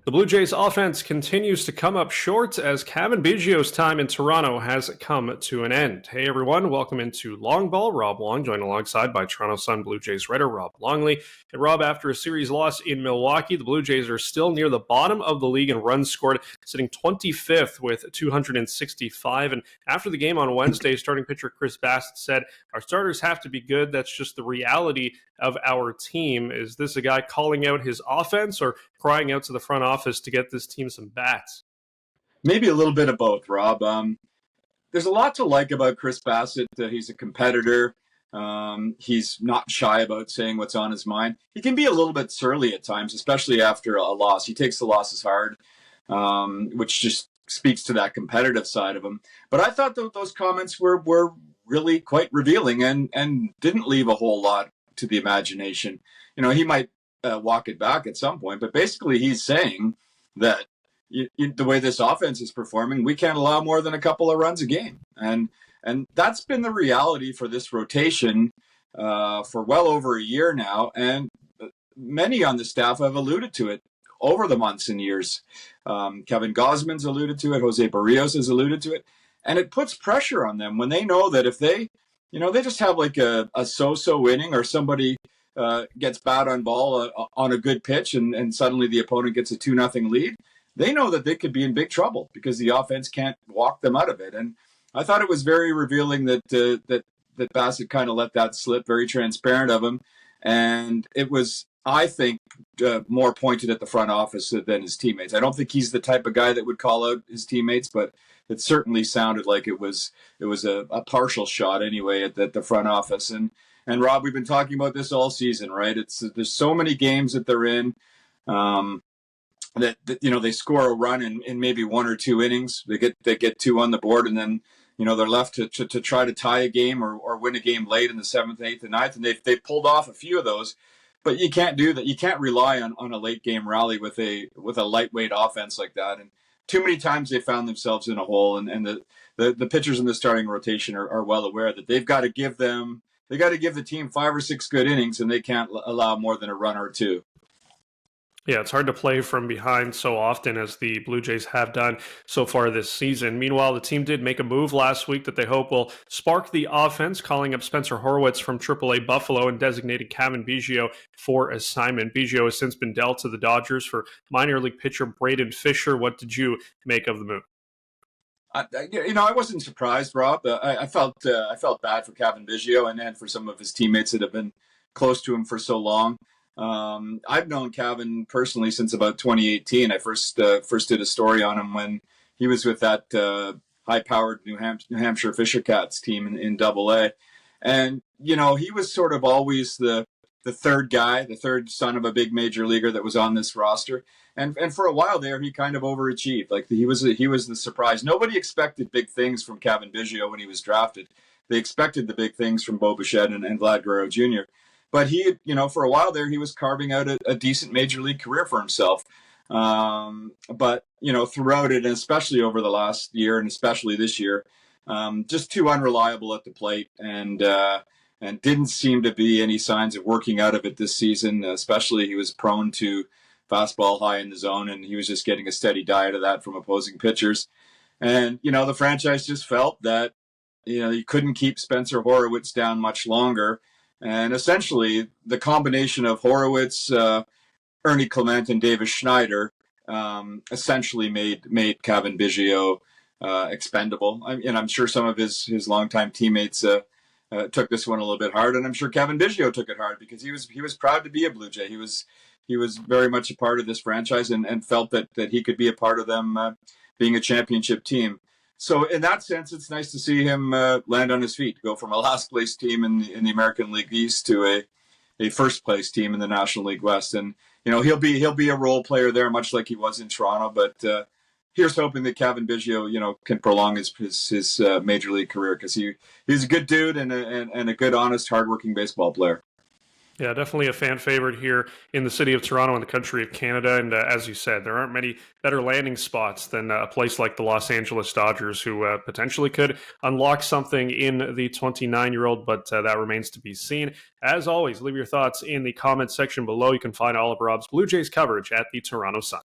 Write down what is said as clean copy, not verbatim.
The Blue Jays offense continues to come up short as Cavan Biggio's time in Toronto has come to an end. Hey everyone, welcome into Long Ball. Rob Wong joined alongside by Toronto Sun Blue Jays writer Rob Longley. And Rob, after a series loss in Milwaukee, the Blue Jays are still near the bottom of the league in runs scored, sitting 25th with 265. And after the game on Wednesday, starting pitcher Chris Bassitt said, "Our starters have to be good. That's just the reality of our team." Is this a guy calling out his offense or crying out to the front office to get this team some bats? Maybe a little bit of both, Rob. There's a lot to like about Chris Bassitt. He's a competitor. He's not shy about saying what's on his mind. He can be a little bit surly at times, especially after a loss. He takes the losses hard, which just speaks to that competitive side of him. But I thought those comments were really quite revealing and didn't leave a whole lot to the imagination. You know, he might walk it back at some point, but basically he's saying that the way this offense is performing, we can't allow more than a couple of runs a game. And that's been the reality for this rotation for well over a year now. And many on the staff have alluded to it over the months and years. Kevin Gausman's alluded to it. Jose Barrios has alluded to it. And it puts pressure on them when they know that if they just have like a so-so inning or somebody gets bad on ball on a good pitch and suddenly the opponent gets a 2-0 lead, they know that they could be in big trouble because the offense can't walk them out of it. And I thought it was very revealing that Bassitt kind of let that slip, very transparent of him. And it was, I think, more pointed at the front office than his teammates. I don't think he's the type of guy that would call out his teammates, but it certainly sounded like it was a partial shot anyway at the front office. And Rob, we've been talking about this all season, right? There's so many games that they're in that they score a run in maybe one or two innings. They get two on the board, and then they're left to try to tie a game or win a game late in the 7th, 8th, and 9th, and they've pulled off a few of those. But you can't do that. You can't rely on a late game rally with a lightweight offense like that. And too many times they found themselves in a hole, and the pitchers in the starting rotation are well aware that they've got to give the team 5 or 6 good innings, and they can't allow more than a run or two. Yeah, it's hard to play from behind so often as the Blue Jays have done so far this season. Meanwhile, the team did make a move last week that they hope will spark the offense, calling up Spencer Horwitz from AAA Buffalo and designated Cavan Biggio for assignment. Biggio has since been dealt to the Dodgers for minor league pitcher Braden Fisher. What did you make of the move? I wasn't surprised, Rob. I felt bad for Cavan Biggio and for some of his teammates that have been close to him for so long. I've known Cavan personally since about 2018. I first did a story on him when he was with that high-powered New Hampshire Fisher Cats team in AA. And, he was sort of always the third guy, the third son of a big major leaguer that was on this roster. And for a while there, he kind of overachieved. Like he was the surprise. Nobody expected big things from Cavan Biggio when he was drafted. They expected the big things from Bo Bichette and Vlad Guerrero Jr. But he, for a while there, he was carving out a decent major league career for himself. But, throughout it, and especially over the last year and especially this year, just too unreliable at the plate and didn't seem to be any signs of working out of it this season. Especially he was prone to fastball high in the zone, and he was just getting a steady diet of that from opposing pitchers. And, the franchise just felt that, you couldn't keep Spencer Horwitz down much longer. And essentially, the combination of Horwitz, Ernie Clement, and Davis Schneider essentially made Cavan Biggio expendable. And I'm sure some of his longtime teammates took this one a little bit hard, and I'm sure Cavan Biggio took it hard because he was proud to be a Blue Jay. He was very much a part of this franchise and felt that he could be a part of them being a championship team. So in that sense, it's nice to see him land on his feet, go from a last place team in the American League East to a first place team in the National League West. And, he'll be a role player there, much like he was in Toronto. But here's hoping that Cavan Biggio, can prolong his major league career because he's a good dude and a good, honest, hardworking baseball player. Yeah, definitely a fan favorite here in the city of Toronto and the country of Canada. And as you said, there aren't many better landing spots than a place like the Los Angeles Dodgers, who potentially could unlock something in the 29-year-old, but that remains to be seen. As always, leave your thoughts in the comments section below. You can find all of Rob's Blue Jays coverage at the Toronto Sun.